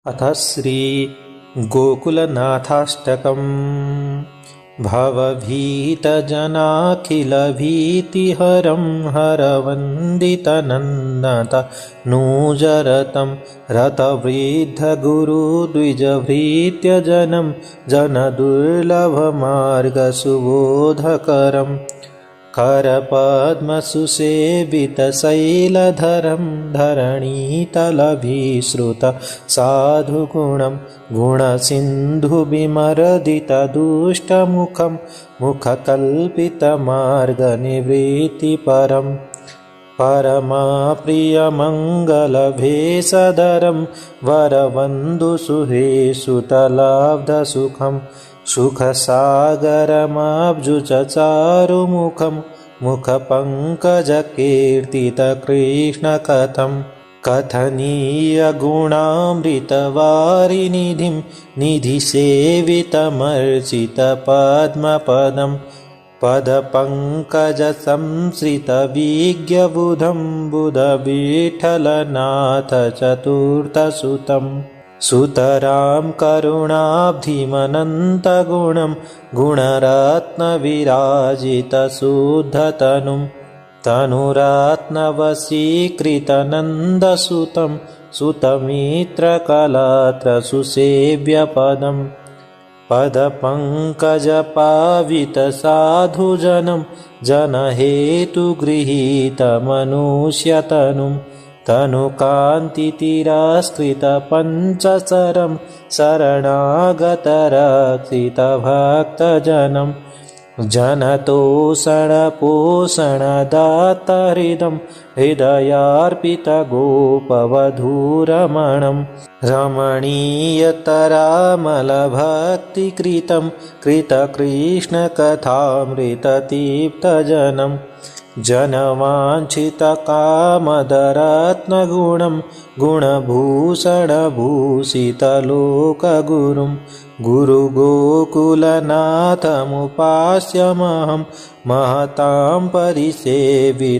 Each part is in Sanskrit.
अथ श्री गोकुलनाथाष्टकम्। भवभीतजनाखिलभीतिहरं हरवन्दितनन्दतनूजरतं रतवृद्धगुरुद्विजभृत्यजनं जनदुर्लभमार्गसुबोधकरम् करपद्मसुसेवितशैलधरं धरणीतलभिश्रुतसाधुगुणं गुणसिन्धुविमर्दितदुष्टमुखं मुखकल्पितमार्गनिवृत्तिपरम् परमप्रियमङ्गलभेषधरं वरवन्दुसुहेसुतलाब्धसुखं सुखसागरमाब्जुचचारुमुखं मुखपङ्कजकीर्तितकृष्णकथं कथनीयगुणामृतवारिनिधिं निधिसेवितमर्चितपद्मपदं पदपङ्कजसंश्रितविज्ञबुधं बुधविठ्ठलनाथ चतुर्थसुतं सुतरां करुणाब्धिमनन्तगुणं गुणरत्नविराजितशुद्धतनुं तनुरत्नवशीकृतनन्दसुतं सुतमित्रकलत्रसुसेव्यपदम् पदपङ्कजपावितसाधुजनं जनहेतुगृहीतमनुष्यतनुं तनुकान्तितिरस्कृतपञ्चचरं शरणागतरक्षितभक्तजनं जनतोषणपोषणदातहृदं हृदयार्पितगोपवधूरमणं रमणीयतरामलभक्तिकृतं कृतकृष्णकथामृततीप्तजनं जनवाञ्छितकामदरत्नगुणं गुणभूषणभूषितलोकगुरुं गुरुगोकुलनाथमुपास्यमहं महतां परिसेवितमाकलये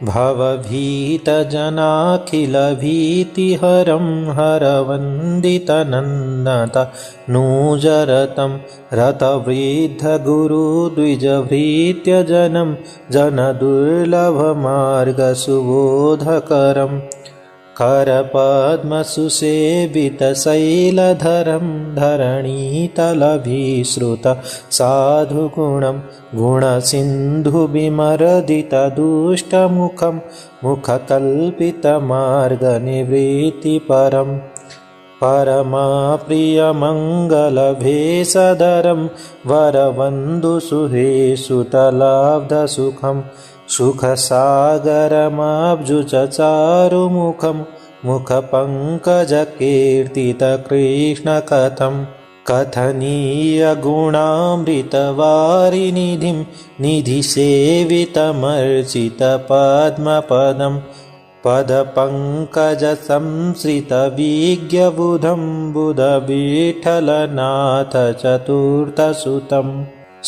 भवभीतजनाखिलभीतिहरं हरवन्दितनन्दतनूजरतं रतवृद्धगुरुद्विजभृत्यजनं जनदुर्लभमार्गसुबोधकरम् करपद्मसुसेवितशैलधरं धरणीतलभिश्रुतसाधुगुणं गुणसिन्धुविमर्दितदुष्टमुखं मुखकल्पितमार्गनिवृत्तिपरम् परमप्रियमङ्गलभेषधरं वरवन्दुसुहेसुतलाब्धसुखं सुखसागरमाब्जुचचारुमुखं मुखपङ्कजकीर्तितकृष्णकथं कथनीयगुणामृतवारिनिधिं निधिसेवितमर्चितपद्मपदं पदपङ्कजसंश्रितविज्ञबुधं बुधविठ्ठलनाथ चतुर्थसुतं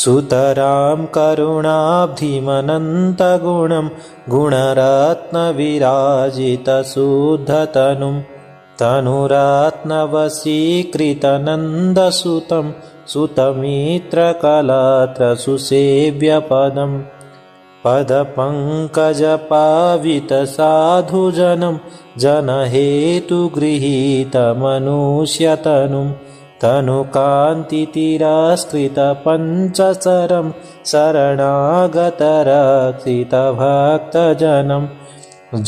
सुतरां करुणाब्धिमनन्तगुणं गुणरत्नविराजितशुद्धतनुं तनुरत्नवशीकृतनन्दसुतं सुतमित्रकलत्रसुसेव्यपदम् पदपङ्कजपावितसाधुजनं जनहेतुगृहीतमनुष्यतनुं तनुकान्तितिरस्कृतपञ्चचरं शरणागतरक्षितभक्तजनं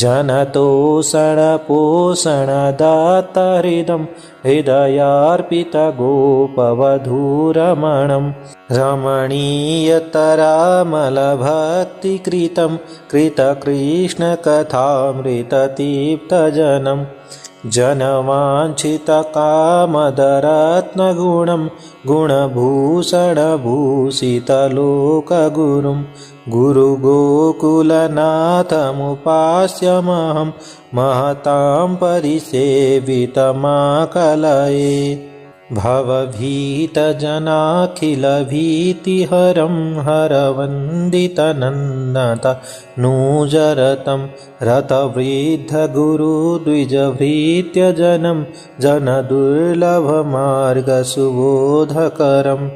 जनतोषणपोषणदातहृदं हृदयार्पितगोपवधूरमणं रमणीयतरामलभक्तिकृतं कृतकृष्णकथामृततीप्तजनं जनवाञ्छितकामदरत्नगुणं गुणभूषणभूषितलोकगुरुं गुरुगोकुलनाथमुपास्यमहं महतां परिसेवितमाकलये भवभीतजनाखिलभीतिहरं हरवन्दितनन्दतनूजरतं रतवृद्धगुरुद्विजभृत्यजनं जनदुर्लभमार्गसुबोधकरम्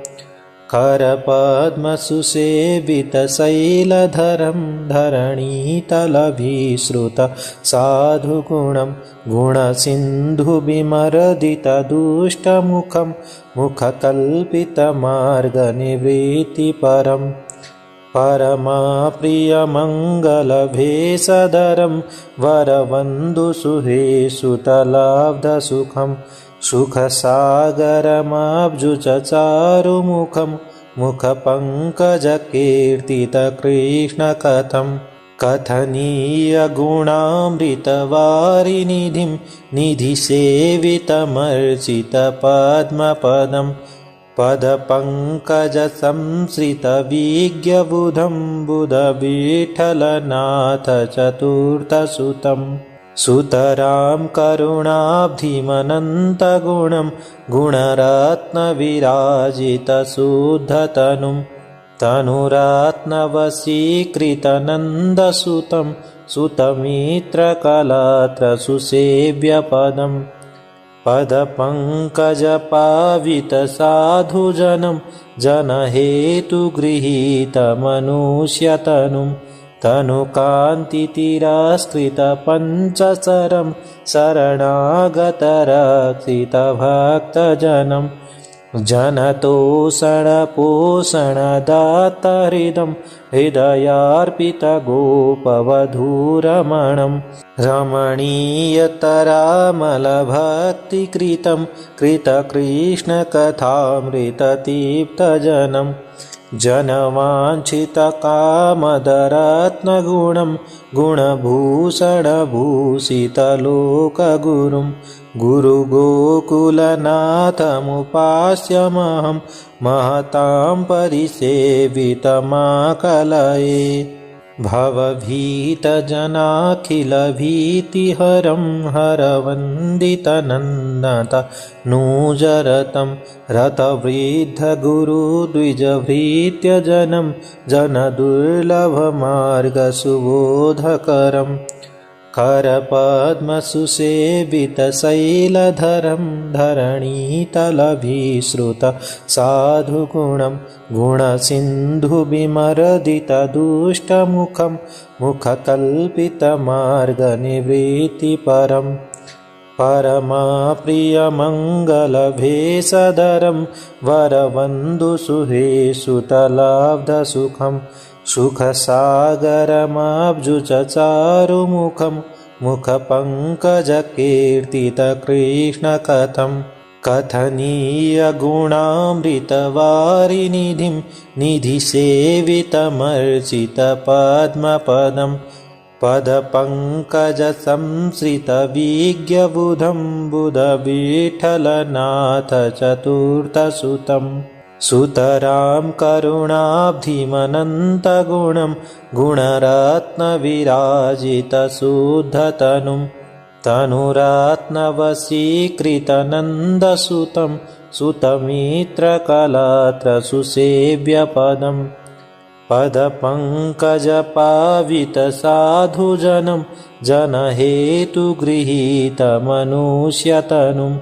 करपद्मसुसेवितशैलधरं धरणीतलभिश्रुतसाधुगुणं गुणसिन्धुविमर्दितदुष्टमुखं मुखकल्पितमार्गनिवृत्तिपरम् परमप्रियमङ्गलभेषधरं वरवन्दुसुहेसुतलाब्धसुखं सुखसागरमाब्जुचचारुमुखं मुखपङ्कजकीर्तितकृष्णकथं कथनीयगुणामृतवारिनिधिं निधिसेवितमर्चितपद्मपदं पदपङ्कजसंश्रितविज्ञबुधं बुधविठ्ठलनाथ चतुर्थसुतम् सुतरां करुणाब्धिमनन्तगुणं गुणरत्नविराजितशुद्धतनुं तनुरात्नवशीकृतनन्दसुतं सुतमित्रकलात्रसुसेव्यपदम् पदपङ्कजपावितसाधुजनं जनहेतुगृहीतमनुष्यतनुं तनुकान्तितिरस्कृतपञ्चचरं शरणागतरक्षितभक्तजनं जनतोषणपोषणदातहृदं हृदयार्पितगोपवधूरमणं रमणीयतरामलभक्तिकृतं कृतकृष्णकथामृततीप्तजनं जनवाञ्छितकामदरत्नगुणं गुणभूषणभूषितलोकगुरुं गुरुगोकुलनाथमुपास्यमहं महतां परिसेवितमाकलये भवभीतजनाखिलभीतिहरं हरवन्दितनन्दतनूजरतं रतवृद्धगुरुद्विजभृत्यजनं जनदुर्लभमार्गसुबोधकरम् करपद्मसुसेवितशैलधरं धरणीतलभिश्रुतसाधुगुणं गुणसिन्धुविमर्दितदुष्टमुखं मुखकल्पितमार्गनिवृत्तिपरम् परमप्रियमङ्गलभेषधरं वरवन्दुसुहेसुतलाब्धसुखं सुखसागरमाब्जुचचारुमुखं मुखपङ्कजकीर्तितकृष्णकथं कथनीयगुणामृतवारिनिधिं निधिसेवितमर्चितपद्मपदं पदपङ्कजसंश्रितविज्ञबुधं बुधविठ्ठलनाथ चतुर्थसुतम् सुतरां करुणाब्धिमनन्तगुणं गुणरत्नविराजितशुद्धतनुं तनुरात्नवशीकृतनन्दसुतं सुतमित्रकलात्रसुसेव्यपदम् पदपङ्कजपावितसाधुजनं जनहेतुगृहीतमनुष्यतनुं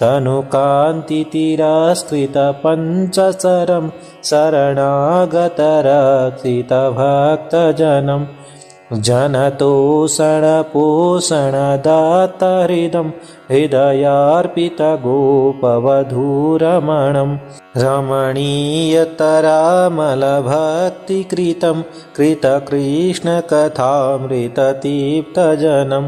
तनुकान्तितिरस्कृतपञ्चचरं शरणागतरक्षितभक्तजनं जनतोषणपोषणदातहृदं हृदयार्पितगोपवधूरमणं रमणीयतरामलभक्तिकृतं कृतकृष्णकथामृततीप्तजनं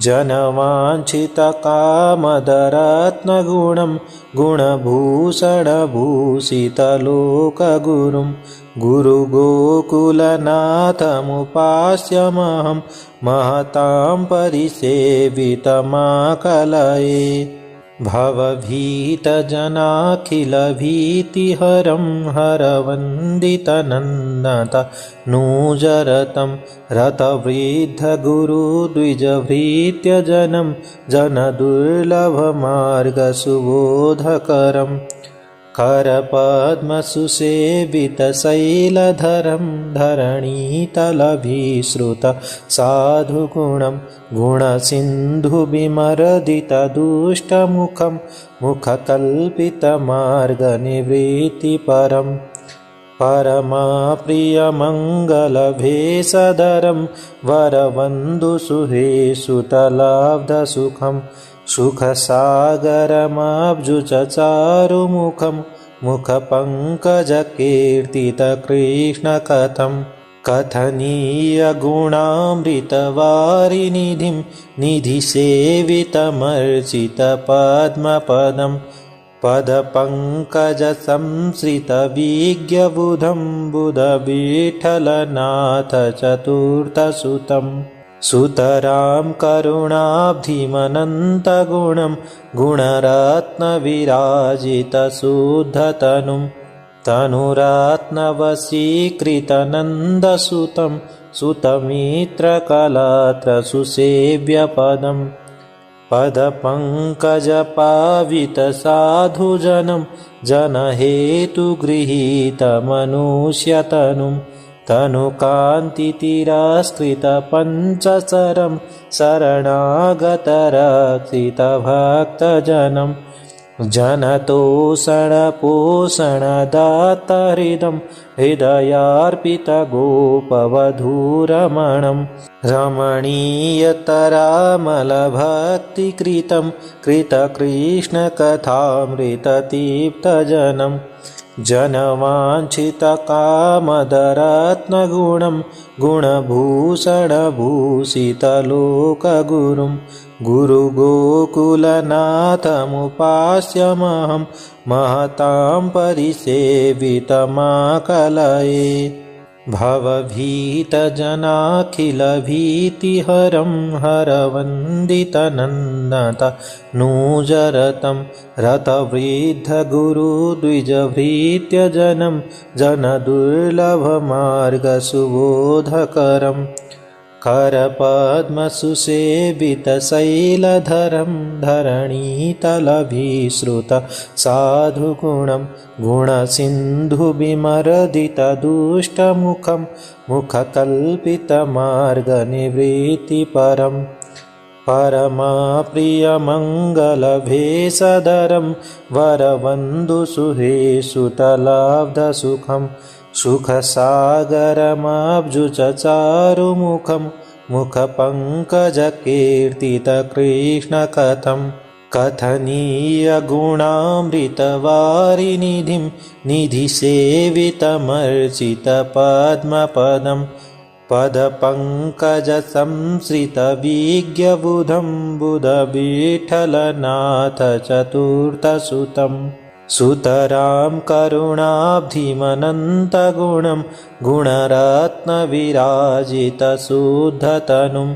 जनवाञ्छितकामदरत्नगुणं गुणभूषणभूषितलोकगुरुं गुरुगोकुलनाथमुपास्यमहं महतां परिसेवितमाकलये भवभीतजनाखिलभीतिहरं हरवन्दितनन्दतनूजरतं रतवृद्धगुरुद्विजभृत्यजनं जनदुर्लभमार्गसुबोधकरम् करपद्मसुसेवितशैलधरं धरणीतलभिश्रुतसाधुगुणं गुणसिन्धुविमर्दितदुष्टमुखं मुखकल्पितमार्गनिवृत्तिपरम् परमप्रियमङ्गलभेषधरं वरवन्दुसुहेसुतलाब्धसुखं सुखसागरमाब्जुचचारुमुखं मुखपङ्कजकीर्तितकृष्णकथं कथनीयगुणामृतवारिनिधिं निधिसेवितमर्चितपद्मपदं पदपङ्कजसंश्रितविज्ञबुधं बुधविठ्ठलनाथ चतुर्थसुतम् सुतरां करुणाब्धिमनन्तगुणं गुणरत्नविराजितशुद्धतनुं तनुरत्नवशीकृतनन्दसुतं सुतमित्रकलत्रसुसेव्यपदम् पदपङ्कजपावितसाधुजनं जनहेतुगृहीतमनुष्यतनुं तनुकान्तितिरस्कृतपञ्चचरं शरणागतरक्षितभक्तजनं जनतोषणपोषणदातहृदं हृदयार्पितगोपवधूरमणं रमणीयतरामलभक्तिकृतं कृतकृष्णकथामृततीप्तजनं जनवाञ्छितकामदरत्नगुणं गुणभूषणभूषितलोकगुरुं गुरुगोकुलनाथमुपास्यमहं महतां परिसेवितमाकलये भवभीतजनाखिलभीतिहरं हरवन्दितनन्दतनूजरतं रतवृद्धगुरुद्विजभृत्यजनं जनदुर्लभमार्गसुबोधकरम् करपद्मसुसेवितशैलधरं धरणीतलभिश्रुतसाधुगुणं गुणसिन्धुविमर्दितदुष्टमुखं मुखकल्पितमार्गनिवृत्तिपरम् परमप्रियमङ्गलभेषधरं वरवन्दुसुहेसुतलाब्धसुखं सुखसागरमाब्जुचचारुमुखं मुखपङ्कजकीर्तितकृष्णकथं कथनीयगुणामृतवारिनिधिं निधिसेवितमर्चितपद्मपदं पदपङ्कजसंश्रितविज्ञबुधं बुधविठ्ठलनाथ चतुर्थसुतम् सुतरां करुणाब्धिमनन्तगुणं गुणरत्नविराजितशुद्धतनुं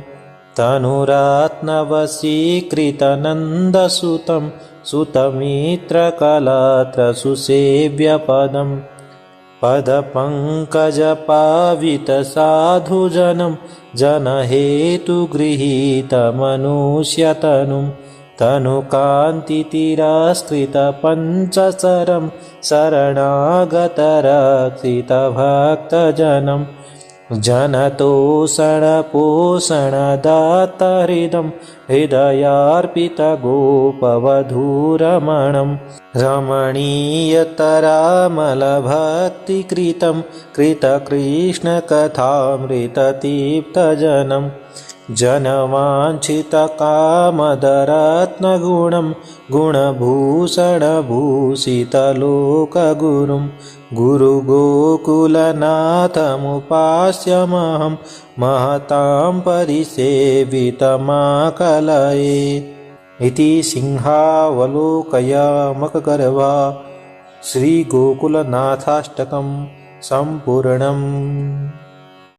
तनुरत्नवशीकृतनन्दसुतं सुतमित्रकलत्रसुसेव्यपदम् पदपङ्कजपावितसाधुजनं जनहेतुगृहीतमनुष्यतनुं तनुकान्तितिरस्कृतपञ्चचरं शरणागतरक्षितभक्तजनं जनतोषणपोषणदातहृदं हृदयार्पितगोपवधूरमणं रमणीयतरामलभक्तिकृतं कृतकृष्णकथामृततीप्तजनं जनवाञ्छितकामदरत्नगुणं गुणभूषणभूषितलोकगुरुं गुरुगोकुलनाथमुपास्यमहं महतां परिसेवितमाकलये इति सिंहावलोकयमकगर्भा श्रीगोकुलनाथाष्टकं सम्पूर्णम्।